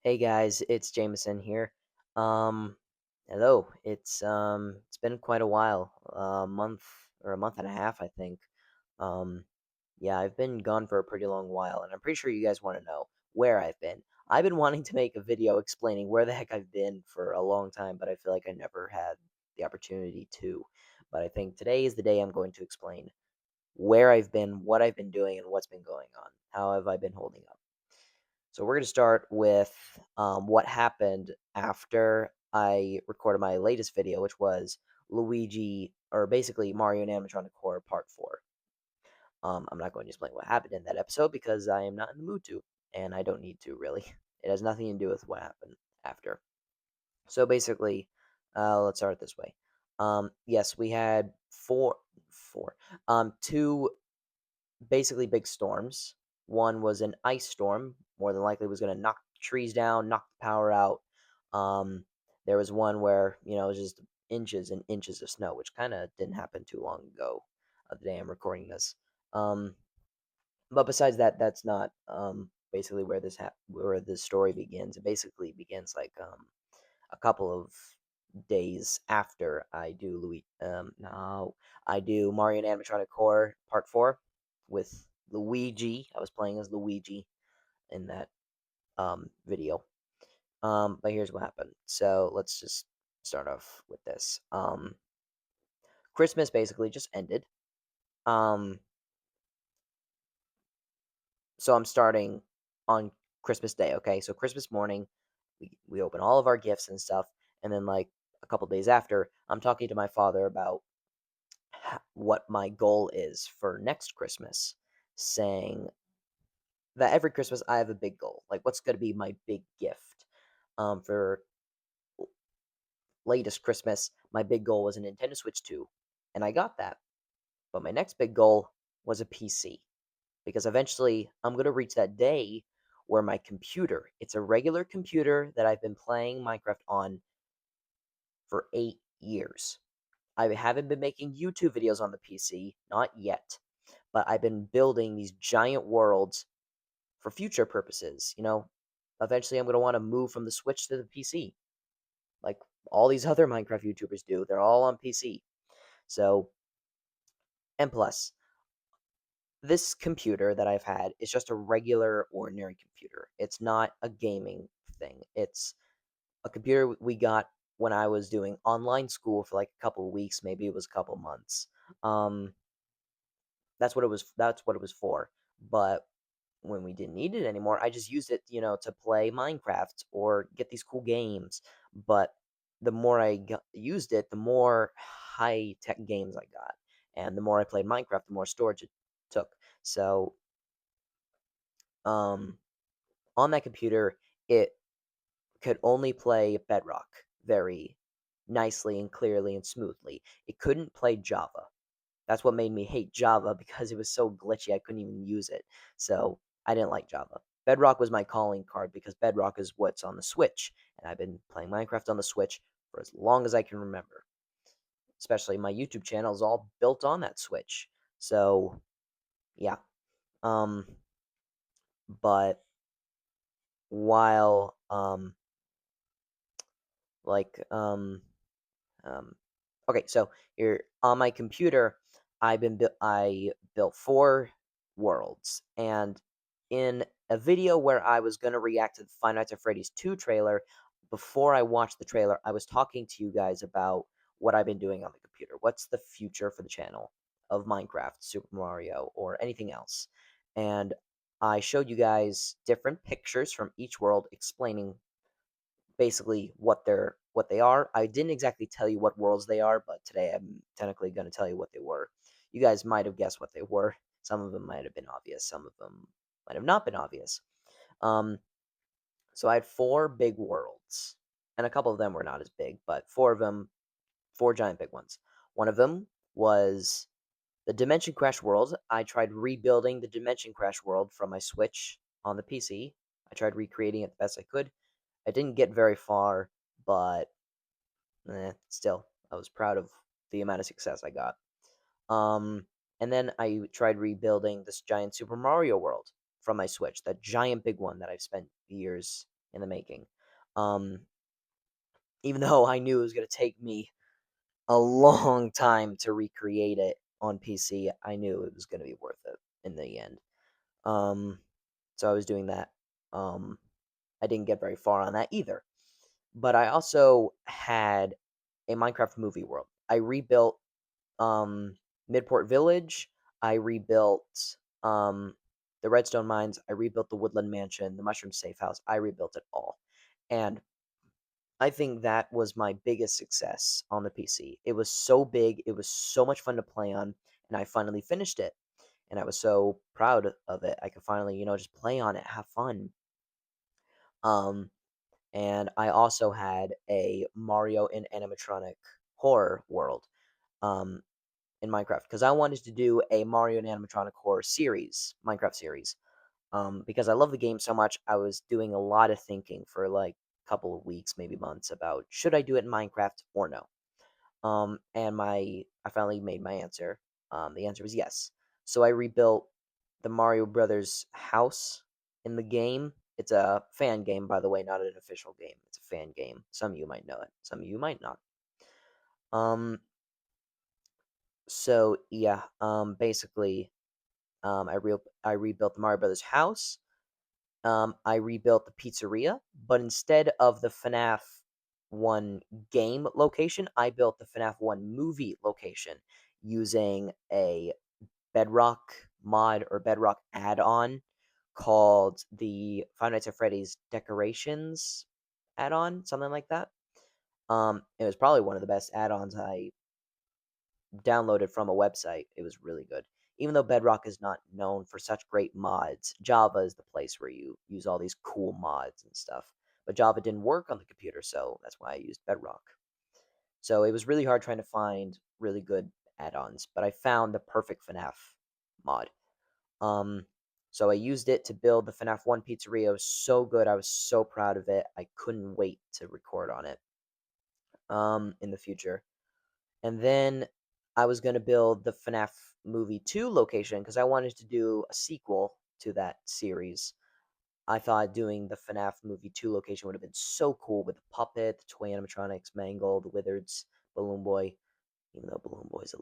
Hey guys, it's Jameson here. Um, hello. It's been quite a while, a month or a month and a half, I think. Um, yeah, I've been gone for a pretty long while, and I'm pretty sure you guys want to know where I've been. I've been wanting to make a video explaining where the heck I've been for a long time, but I feel like I never had the opportunity to. But I think today is the day I'm going to explain where I've been, what I've been doing, and what's been going on. How have I been holding up? So we're going to start with what happened after I recorded my latest video, which was Luigi, or basically Mario and Animatronic Horror Part 4. I'm not going to explain what happened in that episode because I am not in the mood to, and I don't need to really. It has nothing to do with what happened after. So basically, let's start this way. Yes, we had two basically big storms. One was an ice storm, more than likely was going to knock trees down, knock the power out. Um, there was one where it was just inches and inches of snow, which kind of didn't happen too long ago. The day I'm recording this. Um, but besides that, that's not basically where this story begins. It basically begins like a couple of days after I do no, I do Mario and Animatronic Horror Part 4 with Luigi. I was playing as Luigi in that video. But here's what happened. So let's just start off with this. Christmas basically just ended. Um, so I'm starting on Christmas Day, okay? So Christmas morning, we open all of our gifts and stuff, and then like a couple days after, I'm talking to my father about what my goal is for next Christmas, saying that every Christmas I have a big goal. Like, what's going to be my big gift? For latest Christmas, my big goal was a Nintendo Switch 2, and I got that. But my next big goal was a PC, because eventually I'm going to reach that day where my computer, it's a regular computer that I've been playing Minecraft on for 8 years. I haven't been making YouTube videos on the PC, not yet, but I've been building these giant worlds for future purposes. Eventually I'm going to want to move from the Switch to the PC, like all these other Minecraft YouTubers do. They're all on PC. So, and plus, this computer that I've had is just a regular, ordinary computer. It's not a gaming thing. It's a computer we got when I was doing online school for like a couple of weeks, maybe it was a couple months. Um, that's what it was for. But when we didn't need it anymore, I just used it, to play Minecraft or get these cool games. But the more used it, the more high tech games I got, and the more I played Minecraft, the more storage it took. So, um, on that computer, it could only play Bedrock very nicely and clearly and smoothly. It couldn't play Java. That's what made me hate Java because it was so glitchy I couldn't even use it. So I didn't like Java. Bedrock was my calling card because Bedrock is what's on the Switch, and I've been playing Minecraft on the Switch for as long as I can remember. Especially my YouTube channel is all built on that Switch. So yeah. Um but while like um okay, so here on my computer, I built 4 worlds, and in a video where I was gonna react to the Five Nights at Freddy's 2 trailer, before I watched the trailer, I was talking to you guys about what I've been doing on the computer. What's the future for the channel of Minecraft, Super Mario, or anything else? And I showed you guys different pictures from each world explaining basically what they are. I didn't exactly tell you what worlds they are, but today I'm technically going to tell you what they were. You guys might have guessed what they were. Some of them might have been obvious. Some of them might have not been obvious. Um, so I had 4 big worlds, and a couple of them were not as big, but 4 of them, 4 giant big ones. One of them was the Dimension Crash world. I tried rebuilding the Dimension Crash world from my Switch on the PC. I tried recreating it the best I could. I didn't get very far, but still, I was proud of the amount of success I got. Um, and then I tried rebuilding this giant Super Mario world from my Switch, that giant big one that I've spent years, in the making. Um, Even though I knew it was gonna take me a long time to recreate it on PC, I knew it was gonna be worth it in the end. Um, so I was doing that. Um, I didn't get very far on that either. But I also had a Minecraft movie world. I rebuilt Midport Village. I rebuilt the Redstone Mines. I rebuilt the Woodland Mansion, the Mushroom Safe House. I rebuilt it all. And I think that was my biggest success on the PC. It was so big, it was so much fun to play on, and I finally finished it. And I was so proud of it. I could finally, just play on it, have fun. Um, and I also had a Mario in animatronic horror world um, in Minecraft because I wanted to do a Mario in animatronic horror series, Minecraft series. Because I love the game so much, I was doing a lot of thinking for like a couple of weeks, maybe months, about should I do it in Minecraft or no. And I finally made my answer. The answer was yes. So I rebuilt the Mario Brothers house in the game. It's a fan game, by the way, not an official game. It's a fan game. Some of you might know it. Some of you might not. Um. So yeah. Basically, I rebuilt the Mario Brothers house. I rebuilt the pizzeria, but instead of the FNAF 1 game location, I built the FNAF 1 movie location using a Bedrock mod or Bedrock add-on called the Five Nights at Freddy's Decorations add-on, something like that. It was probably one of the best add-ons I downloaded from a website. It was really good. Even though Bedrock is not known for such great mods, Java is the place where you use all these cool mods and stuff. But Java didn't work on the computer, so that's why I used Bedrock. So it was really hard trying to find really good add-ons, but I found the perfect FNAF mod. Um, so I used it to build the FNAF 1 pizzeria. It was so good. I was so proud of it. I couldn't wait to record on it in the future. And then I was going to build the FNAF Movie 2 location because I wanted to do a sequel to that series. I thought doing the FNAF Movie 2 location would have been so cool with the puppet, the toy animatronics, Mangle, the Wizards, Balloon Boy, even though Balloon Boy is a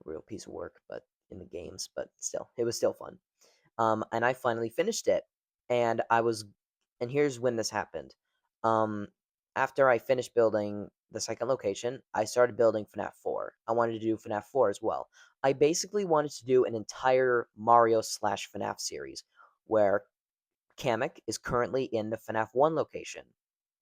real piece of work, but in the games, but still, it was still fun. And I finally finished it, and and here's when this happened. Um, After I finished building the second location, I started building FNAF 4. I wanted to do FNAF 4 as well. I basically wanted to do an entire Mario slash FNAF series where Kamek is currently in the FNAF 1 location.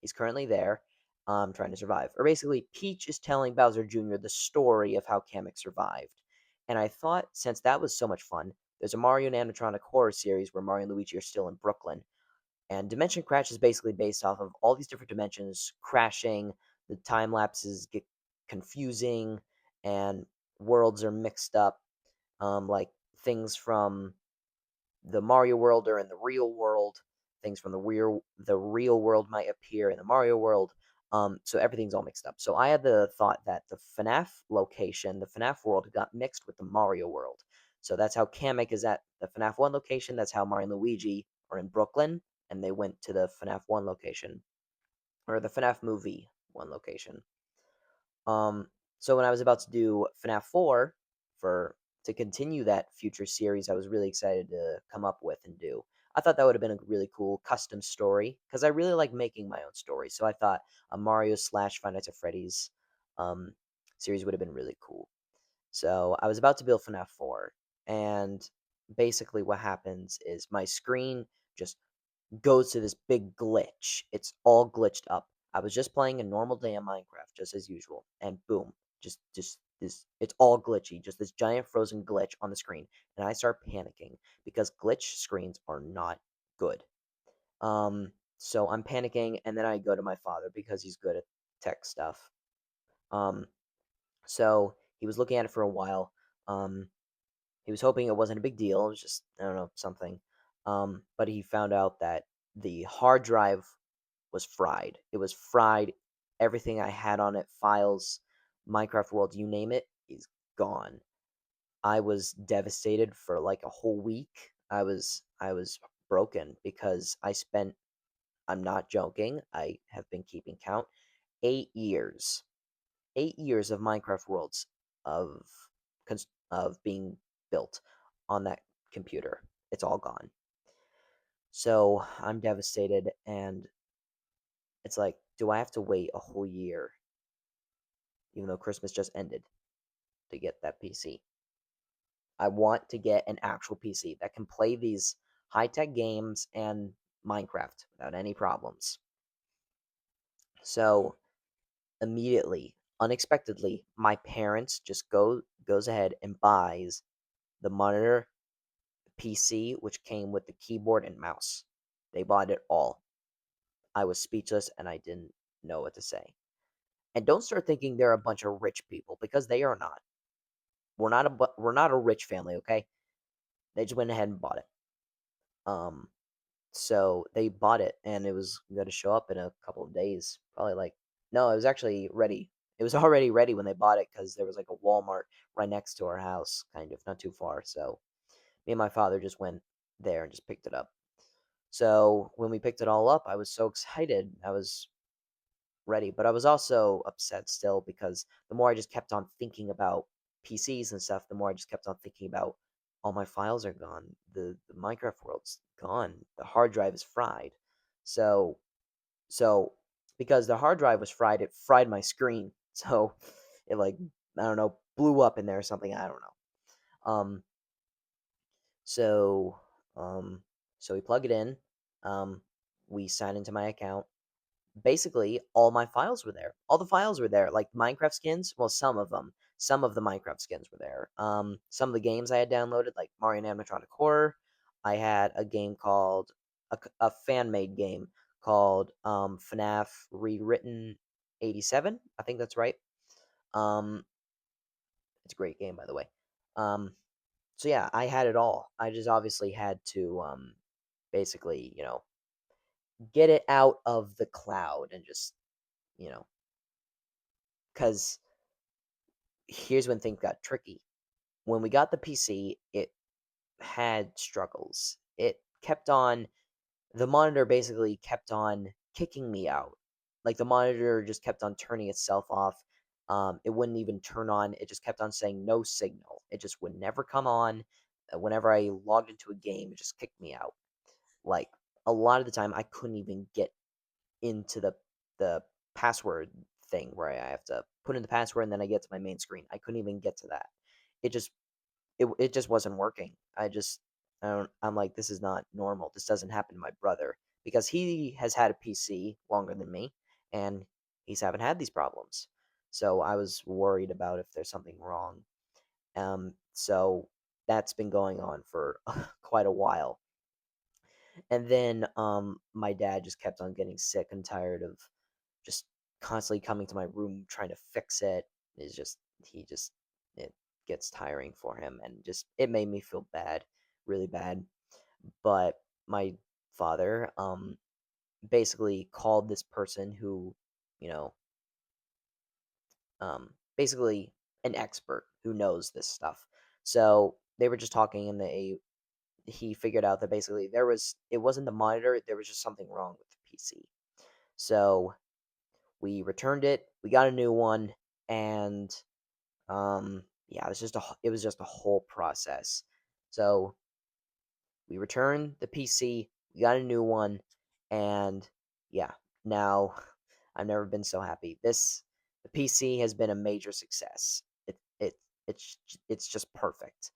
He's currently there, trying to survive. Or basically, Peach is telling Bowser Jr. the story of how Kamek survived. And I thought, since that was so much fun, there's a Mario and animatronic horror series where Mario and Luigi are still in Brooklyn. And Dimension Crash is basically based off of all these different dimensions crashing, the time lapses get confusing, and worlds are mixed up. Like things from the Mario world are in the real world. Things from the real world might appear in the Mario world. So everything's all mixed up. So I had the thought that the FNAF location, the FNAF world, got mixed with the Mario world. So that's how Kamek is at the FNAF 1 location. That's how Mario and Luigi are in Brooklyn, and they went to the FNAF 1 location, or the FNAF movie 1 location. Um, so when I was about to do FNAF 4 for to continue that future series, I was really excited to come up with and do. I thought that would have been a really cool custom story because I really like making my own stories. So I thought a Mario slash Five Nights at Freddy's um, series would have been really cool. So I was about to build FNAF 4, and basically what happens is my screen just goes to this big glitch. It's all glitched up. I was just playing a normal day on Minecraft, just as usual, and boom, just this. It's all glitchy, just this giant frozen glitch on the screen, and I start panicking because glitch screens are not good. So I'm panicking, and then I go to my father because he's good at tech stuff. Um, so he was looking at it for a while. Um, he was hoping it wasn't a big deal. It was just, I don't know, something. But he found out that the hard drive was fried. It was fried. Everything I had on it, files, Minecraft World, you name it, is gone. I was devastated for like a whole week. I was broken because I'm not joking, I have been keeping count, 8 years. 8 years of Minecraft worlds of of being built on that computer. It's all gone. So I'm devastated, and it's like, do I have to wait a whole year, even though Christmas just ended, to get that PC? I want to get an actual PC that can play these high tech games and Minecraft without any problems. So immediately, unexpectedly, my parents just goes ahead and buys the monitor, the PC, which came with the keyboard and mouse. They bought it all. I was speechless and I didn't know what to say. And don't start thinking they're a bunch of rich people because they are not. We're not a rich family, okay? They just went ahead and bought it. Um, so they bought it, and it was going to show up in a couple of days. Probably like no, it was actually ready. It was already ready when they bought it because there was like a Walmart right next to our house, kind of not too far. So me and my father just went there and just picked it up. So when we picked it all up, I was so excited. I was ready, but I was also upset still because the more I just kept on thinking about PCs and stuff, the more I just kept on thinking about all my files are gone. The Minecraft world's gone. The hard drive is fried. So so because the hard drive was fried, it fried my screen. So it like I don't know, blew up in there or something. I don't know. So um so we plug it in. Um we sign into my account. Basically all my files were there. All the files were there, like Minecraft skins. Well, some of them. Some of the Minecraft skins were there. Some of the games I had downloaded, like Mario and Animatronic Horror. I had a game called a fan made game called FNAF Rewritten 87. I think that's right. Um, it's a great game, by the way. Um, so yeah, I had it all. I just obviously had to basically, get it out of the cloud and just you know because here's when things got tricky. When we got the PC, it had struggles. It kept on, the monitor basically kept on kicking me out. Like the monitor just kept on turning itself off. It wouldn't even turn on. It just kept on saying no signal. It just would never come on. Whenever I logged into a game, it just kicked me out. Like a lot of the time, I couldn't even get into the password thing where I have to put in the password and then I get to my main screen. I couldn't even get to that. It just it just wasn't working. I'm like, this is not normal. This doesn't happen to my brother because he has had a PC longer than me and he's haven't had these problems. So I was worried about if there's something wrong. So that's been going on for quite a while. And then my dad just kept on getting sick and tired of just constantly coming to my room trying to fix it. Is just he just it gets tiring for him and just it made me feel bad, really bad. But my father basically called this person who, you know, basically an expert who knows this stuff. So they were just talking and he figured out that basically it wasn't the monitor, there was just something wrong with the PC. So we returned it, we got a new one, and yeah, it was just a whole process. So we returned the PC, we got a new one, and yeah, now I've never been so happy. The PC has been a major success. It's just perfect.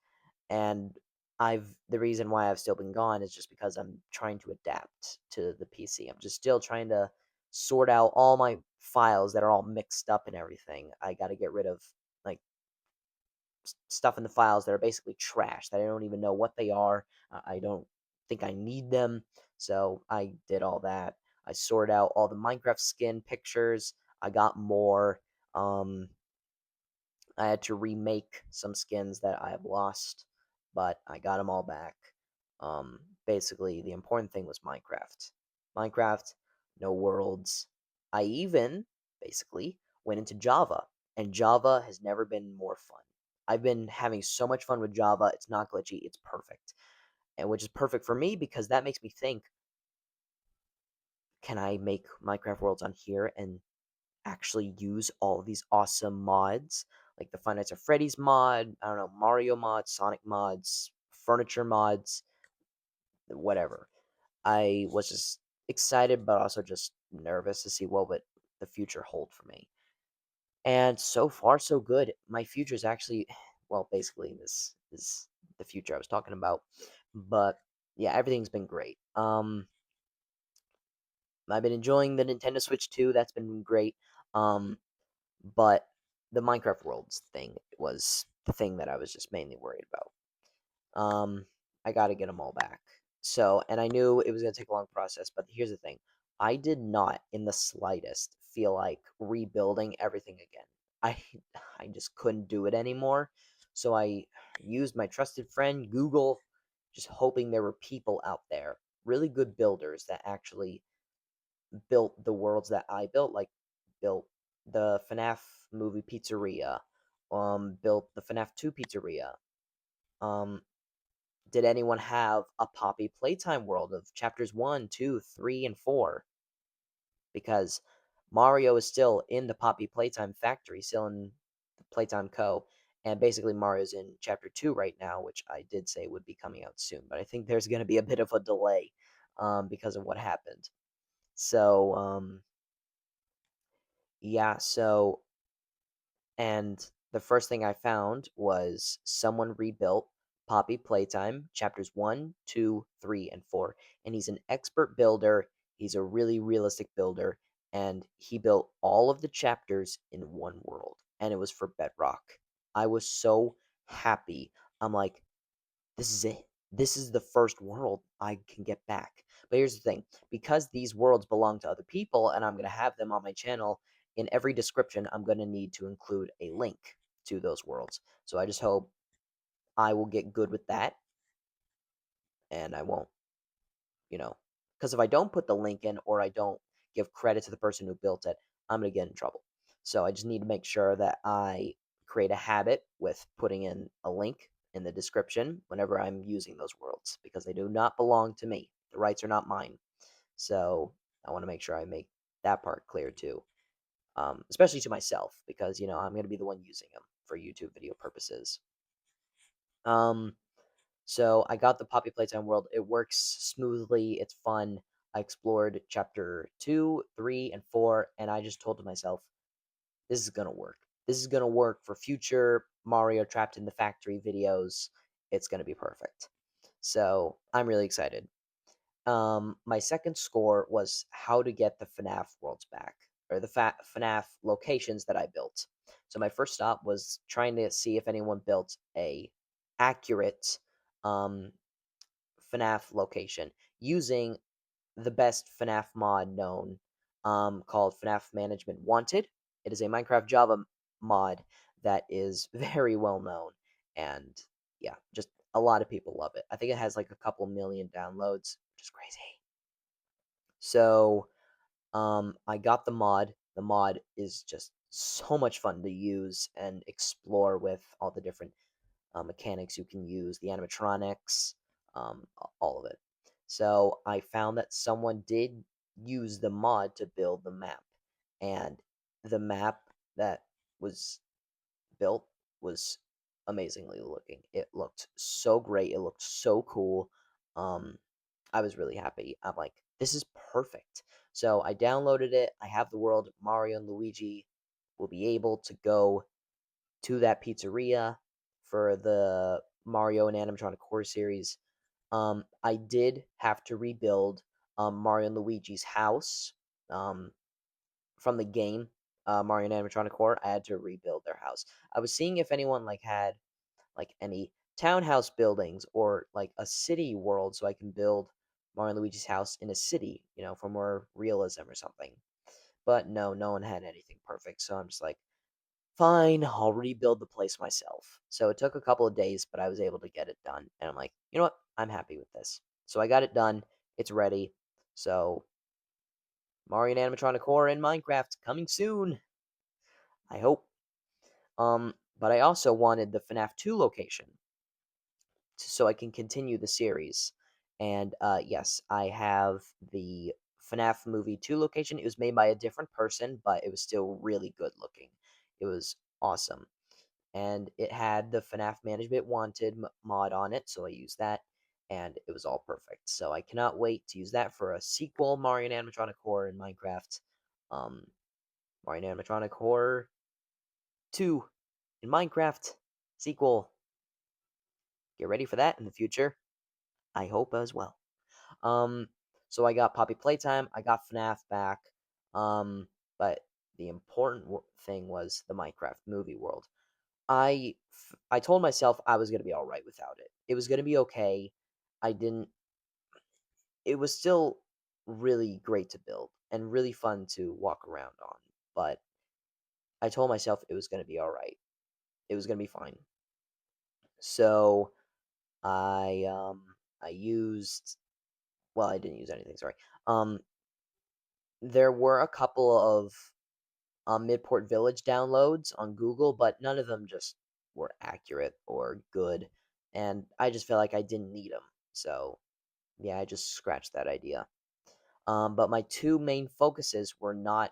And the reason why I've still been gone is just because I'm trying to adapt to the PC. I'm just still trying to sort out all my files that are all mixed up and everything. I got to get rid of like stuff in the files that are basically trash that I don't even know what they are. I don't think I need them. So I did all that. I sorted out all the Minecraft skin pictures. I got more. Um, I had to remake some skins that I have lost, but I got them all back. Basically, the important thing was Minecraft. Minecraft, no worlds. I even, basically, went into Java, and Java has never been more fun. I've been having so much fun with Java. It's not glitchy, it's perfect. and which is perfect for me because that makes me think, can I make Minecraft worlds on here and actually use all of these awesome mods, like the Five Nights at Freddy's mod, I don't know, Mario mods, Sonic mods, furniture mods, whatever. I was just excited, but also just nervous to see what would the future hold for me. And so far, so good. My future is actually, well, basically, this is the future I was talking about. But yeah, everything's been great. I've been enjoying the Nintendo Switch too. That's been great. Um, but the Minecraft Worlds thing was the thing that I was just mainly worried about. Um, I got to get them all back. So, and I knew it was going to take a long process, but here's the thing. I did not in the slightest feel like rebuilding everything again. I I just couldn't do it anymore. So I used my trusted friend Google, just hoping there were people out there, really good builders that actually built the worlds that I built, like built the FNAF movie pizzeria, built the FNAF 2 pizzeria, um, did anyone have a Poppy Playtime world of chapters 1, 2, 3, and 4? Because Mario is still in the Poppy Playtime factory, still in the Playtime Co. And basically, Mario's in chapter 2 right now, which I did say would be coming out soon. But I think there's going to be a bit of a delay because of what happened. So, yeah, so and the first thing I found was someone rebuilt Poppy Playtime chapters 1, 2, 3, and 4. And he's an expert builder. He's a really realistic builder. And he built all of the chapters in one world. And it was for Bedrock. I was so happy. I'm like, this is it. This is the first world I can get back. But here's the thing, because these worlds belong to other people and I'm going to have them on my channel, in every description, I'm going to need to include a link to those worlds. So I just hope I will get good with that and I won't, you know, because if I don't put the link in or I don't give credit to the person who built it, I'm going to get in trouble. So I just need to make sure that I create a habit with putting in a link in the description whenever I'm using those worlds because they do not belong to me. The rights are not mine. So I want to make sure I make that part clear too, especially to myself because, I'm going to be the one using them for YouTube video purposes. Um, so I got the Poppy Playtime world. It works smoothly. It's fun. I explored chapter 2, 3, and 4, and I just told myself, this is gonna work. This is gonna work for future Mario Trapped in the Factory videos. It's gonna be perfect. So I'm really excited. My second score was how to get the FNAF worlds back, or the FNAF locations that I built. So my first stop was trying to see if anyone built a accurate um, FNAF location using the best FNAF mod known, called FNAF Management Wanted. It is a Minecraft Java mod that is very well known, and yeah, just a lot of people love it. I think it has like a couple million downloads, which is crazy. So, I got the mod. The mod is just so much fun to use and explore with all the different mechanics you can use, the animatronics, all of it. So I found that someone did use the mod to build the map, and the map that was built was amazingly looking. It looked so great. It looked so cool. Um, I was really happy. I'm like, this is perfect. So I downloaded it. I have the world. Mario and Luigi will be able to go to that pizzeria for the Mario and Animatronic Core series. I did have to rebuild Mario and Luigi's house from the game Mario and Animatronic Core. I had to rebuild their house. I was seeing if anyone had like any townhouse buildings or like a city world, so I can build Mario and Luigi's house in a city, for more realism or something. But no, no one had anything perfect. So I'm just like, fine, I'll rebuild the place myself. So it took a couple of days, but I was able to get it done. And I'm like, you know what? I'm happy with this. So I got it done. It's ready. So Mario and Animatronic Core in Minecraft coming soon. I hope. But I also wanted the FNAF 2 location. so I can continue the series. And yes, I have the FNAF movie 2 location. It was made by a different person, but it was still really good looking. It was awesome. And it had the FNAF Management Wanted mod on it, so I used that, and it was all perfect. So I cannot wait to use that for a sequel, Mario and Animatronic Horror in Minecraft. Um, Mario and Animatronic Horror 2 in Minecraft sequel. Get ready for that in the future. I hope as well. Um, so I got Poppy Playtime, I got FNAF back. But the important thing was the Minecraft movie world. I told myself I was gonna be all right without it. It was gonna be okay. I didn't. It was still really great to build and really fun to walk around on. But I told myself it was gonna be all right. It was gonna be fine. So I used. Well, I didn't use anything. Sorry. Um, there were a couple of Midport Village downloads on Google, but none of them just were accurate or good, and I just felt like I didn't need them. So yeah, I just scratched that idea. But my two main focuses were not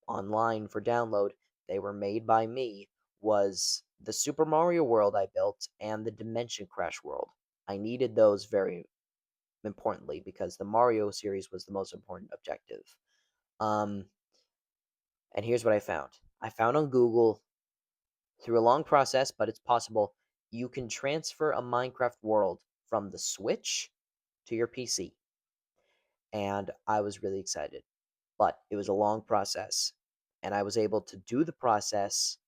online for download; they were made by me. Was the Super Mario World I built and the Dimension Crash world. I needed those very importantly because the Mario series was the most important objective. Um, and here's what I found. I found on Google through a long process, but it's possible. You can transfer a Minecraft world from the Switch to your PC. And I was really excited. But it was a long process. And I was able to do the process,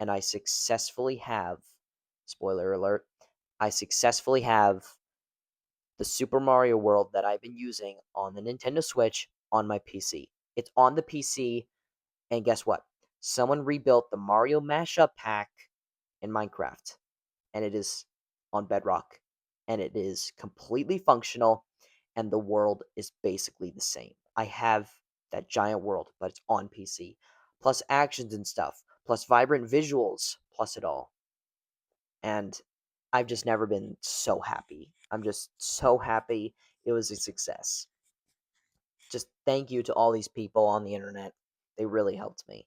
and I successfully have, spoiler alert, I successfully have the Super Mario World that I've been using on the Nintendo Switch on my PC. It's on the PC, and guess what? Someone rebuilt the Mario Mashup Pack in Minecraft, and it is on Bedrock, and it is completely functional, and the world is basically the same. I have that giant world, but it's on PC, plus actions and stuff, plus vibrant visuals, plus it all. And I've just never been so happy. I'm just so happy it was a success. Just thank you to all these people on the internet. They really helped me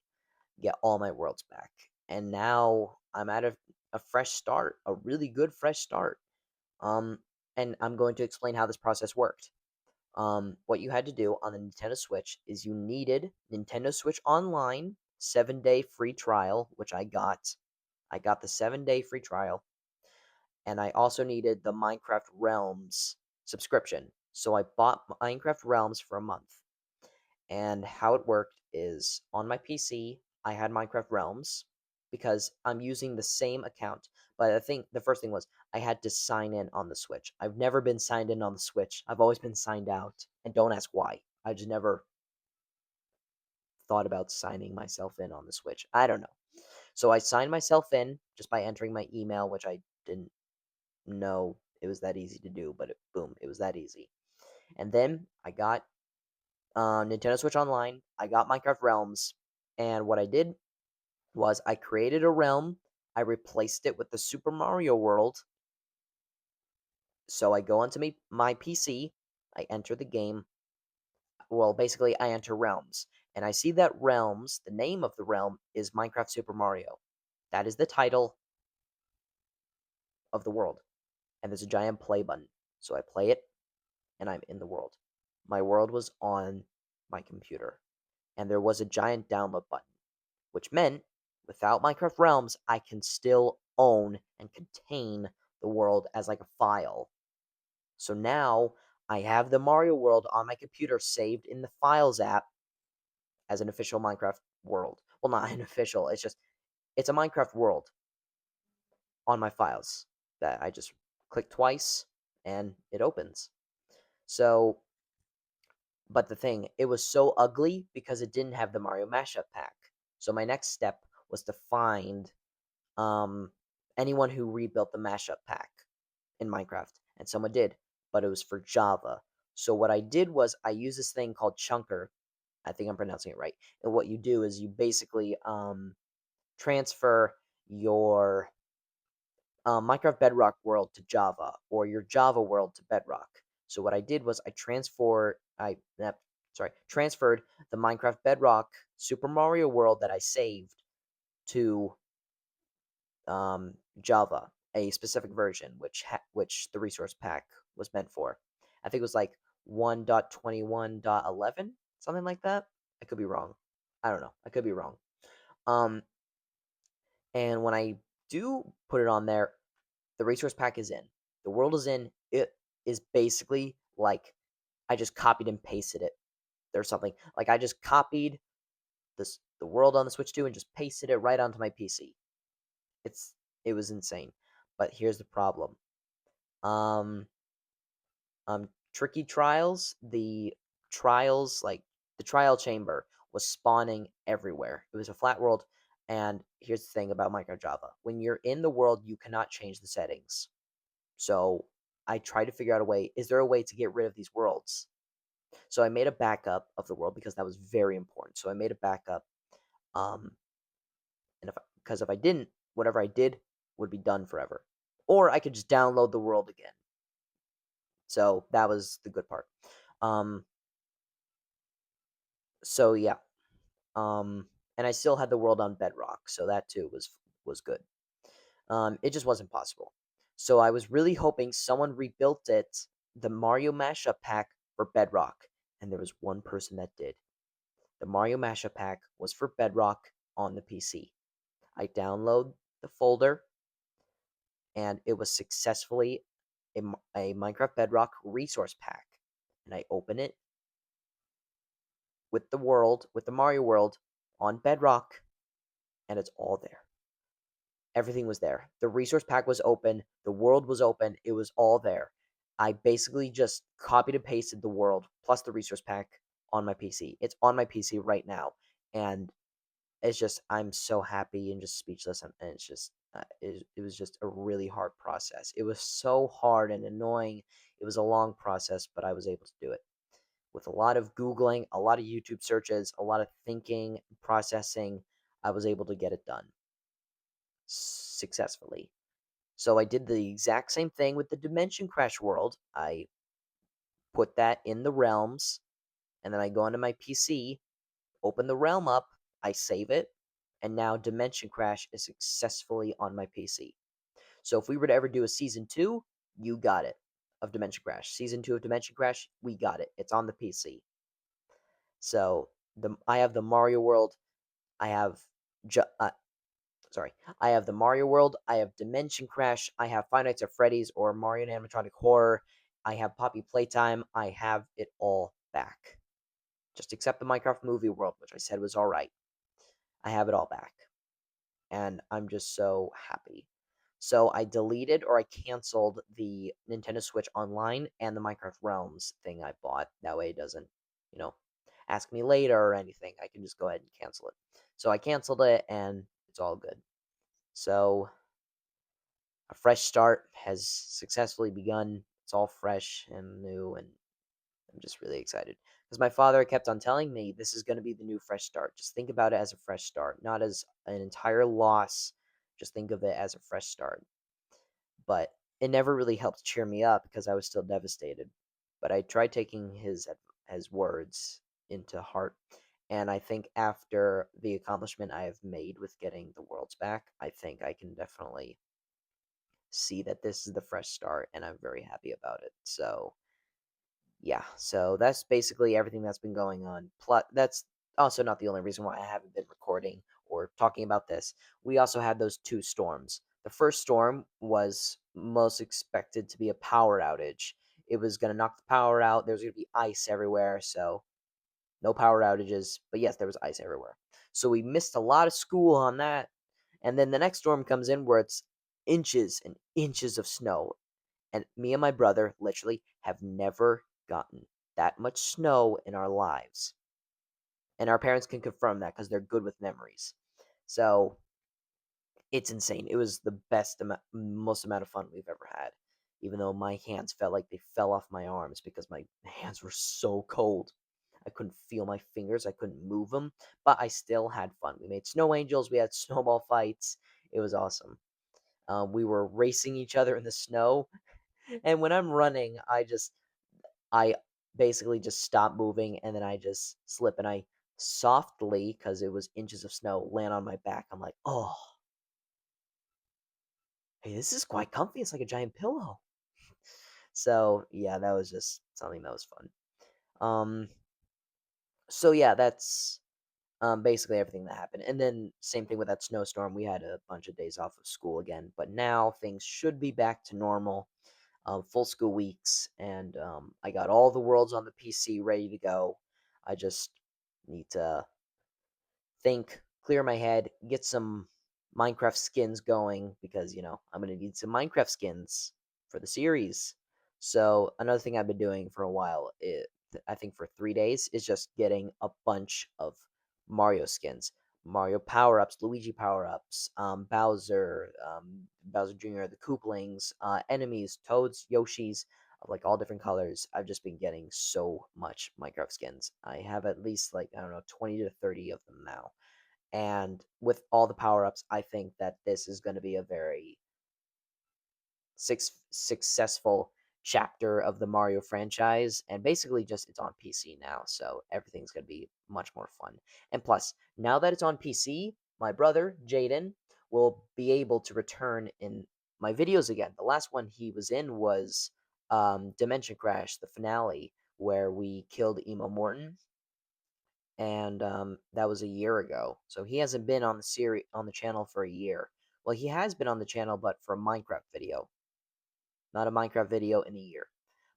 get all my worlds back. And now I'm at a fresh start, a really good fresh start. Um, and I'm going to explain how this process worked. What you had to do on the Nintendo Switch is you needed Nintendo Switch Online 7-day free trial, which I got. I got the 7-day free trial, and I also needed the Minecraft Realms subscription. So I bought Minecraft Realms for a month. And how it worked is on my PC, I had Minecraft Realms because I'm using the same account. But I think the first thing was I had to sign in on the Switch. I've never been signed in on the Switch. I've always been signed out. And don't ask why. I just never thought about signing myself in on the Switch. I don't know. So I signed myself in just by entering my email, which I didn't know it was that easy to do, but boom, it was that easy. And then I got Nintendo Switch Online. I got Minecraft Realms, and what I did was I created a realm. I replaced it with the Super Mario World. So I go onto my PC. I enter the game. Well, basically, I enter realms, and I see that realms. The name of the realm is Minecraft Super Mario. That is the title of the world, and there's a giant play button. So I play it, and I'm in the world. My world was on my computer, and there was a giant download button, which meant without Minecraft Realms, I can still own and contain the world as like a file. So now I have the Mario World on my computer saved in the Files app as an official Minecraft world. Well, not an official, it's a Minecraft world on my files that I just click twice and it opens. So, but the thing, it was so ugly because it didn't have the Mario Mashup Pack. So my next step was to find um, anyone who rebuilt the mashup pack in Minecraft, and someone did, but it was for Java. So what I did was I used this thing called Chunker. I think I'm pronouncing it right. And what you do is you basically transfer your Minecraft Bedrock world to Java, or your Java world to Bedrock. So what I did was transferred the Minecraft Bedrock Super Mario World that I saved to Java, a specific version, which the resource pack was meant for. I think it was like 1.21.11, something like that. I could be wrong. I don't know. I could be wrong. Um, and when I do put it on there, the resource pack is in. The world is in. It is basically like I just copied and pasted it or something. Like I just copied the world on the Switch 2 and just pasted it right onto my PC. It's it was insane. But here's the problem. Um Tricky Trials, like the trial chamber was spawning everywhere. It was a flat world, and here's the thing about Minecraft Java. When you're in the world, you cannot change the settings. So I tried to figure out a way. Is there a way to get rid of these worlds? So I made a backup of the world because that was very important. So I made a backup, um, and if I didn't, whatever I did would be done forever. Or I could just download the world again. So that was the good part. Um, so yeah, and I still had the world on Bedrock, so that too was good. It just wasn't possible. So I was really hoping someone rebuilt the Mario Mashup pack for Bedrock, and there was one person that did. The Mario Mashup pack was for Bedrock on the PC. I download the folder, and it was successfully a Minecraft Bedrock resource pack. And I open it with the Mario world on Bedrock, and it's all there. Everything was there. The resource pack was open, the world was open, it was all there. I basically just copied and pasted the world plus the resource pack on my PC. It's on my PC right now, and it's just I'm so happy and just speechless, and it's just it was just a really hard process. It was so hard and annoying. It was a long process, but I was able to do it with a lot of googling, a lot of YouTube searches, a lot of thinking, processing. I was able to get it done successfully. So I did the exact same thing with the Dimension Crash world. I put that in the realms, and then I go onto my PC, open the realm up, I save it, and now Dimension Crash is successfully on my PC. So if we were to ever do a season 2, you got it of Dimension Crash. Season 2 of Dimension Crash, we got it. It's on the PC. So I have the Mario World. I have ju- uh, sorry, I have the Mario World, I have Dimension Crash, I have Five Nights at Freddy's or Mario Animatronic Horror, I have Poppy Playtime, I have it all back. Just except the Minecraft Movie World, which I said was alright. I have it all back. And I'm just so happy. So I deleted or I canceled the Nintendo Switch Online and the Minecraft Realms thing I bought. That way it doesn't, you know, ask me later or anything. I can just go ahead and cancel it. So I canceled it and it's all good. So a fresh start has successfully begun. It's all fresh and new, and I'm just really excited because my father kept on telling me this is going to be the new fresh start. Just think about it as a fresh start, not as an entire loss. Just think of it as a fresh start. But it never really helped cheer me up because I was still devastated. But I tried taking his words into heart. And I think after the accomplishment I have made with getting the worlds back, I think I can definitely see that this is the fresh start, and I'm very happy about it. So, yeah, so that's basically everything that's been going on. Plus, that's also not the only reason why I haven't been recording or talking about this. We also had those two storms. The first storm was most expected to be a power outage. It was going to knock the power out. There was going to be ice everywhere, so no power outages. But yes, there was ice everywhere. So we missed a lot of school on that. And then the next storm comes in where it's inches and inches of snow. And me and my brother literally have never gotten that much snow in our lives. And our parents can confirm that because they're good with memories. So it's insane. It was the most amount of fun we've ever had. Even though my hands felt like they fell off my arms because my hands were so cold. I couldn't feel my fingers. I couldn't move them. But I still had fun. We made snow angels. We had snowball fights. It was awesome. We were racing each other in the snow, and when I'm running, I basically just stop moving, and then I just slip, and I softly, because it was inches of snow, land on my back. I'm like, oh, hey, this is quite comfy. It's like a giant pillow. So yeah, that was just something that was fun. Um, so yeah, that's basically everything that happened. And then same thing with that snowstorm. We had a bunch of days off of school again, but now things should be back to normal. Full school weeks, and I got all the worlds on the PC ready to go. I just need to think, clear my head, get some Minecraft skins going because, I'm going to need some Minecraft skins for the series. So, another thing I've been doing for a while, I think for 3 days, is just getting a bunch of Mario skins. Mario power ups, Luigi power ups, Bowser Jr., the Koopalings, enemies, Toads, Yoshis, of like all different colors. I've just been getting so much Minecraft skins. I have at least like, I don't know, 20 to 30 of them now. And with all the power ups, I think that this is going to be a very successful chapter of the Mario franchise. And basically, just it's on PC now. So everything's going to be much more fun. And plus, now that it's on PC, my brother, Jaden, will be able to return in my videos again. The last one he was in was Dimension Crash, the finale, where we killed Emo Morton, and that was a year ago. So he hasn't been on the channel for a year. Well, he has been on the channel, but for a Minecraft video, not a Minecraft video in a year.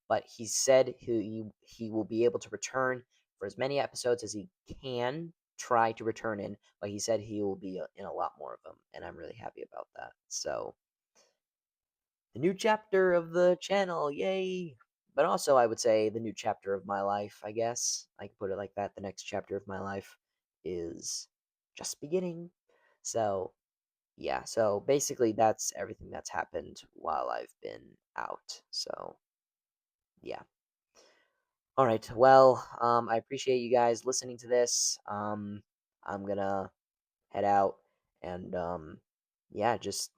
But he said he will be able to return for as many episodes as he can try to return in. But he said he will be in a lot more of them, and I'm really happy about that. So the new chapter of the channel, yay! But also, I would say the new chapter of my life, I guess. I could put it like that. The next chapter of my life is just beginning. So, yeah. So, basically, that's everything that's happened while I've been out. So, yeah. All right. Well, I appreciate you guys listening to this. I'm gonna head out and yeah, just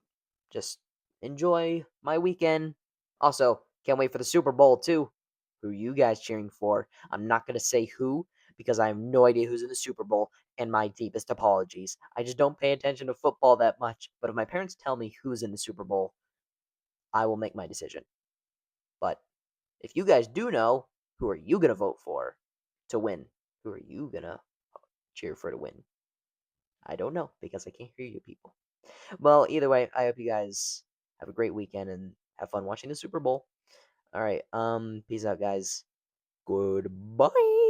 enjoy my weekend. Also, can't wait for the Super Bowl too. Who are you guys cheering for? I'm not gonna say who because I have no idea who's in the Super Bowl, and my deepest apologies. I just don't pay attention to football that much. But if my parents tell me who's in the Super Bowl, I will make my decision. But if you guys do know, who are you gonna vote for to win? Who are you gonna cheer for to win? I don't know because I can't hear you people. Well, either way, I hope you guys have a great weekend and have fun watching the Super Bowl. All right, peace out, guys. Goodbye.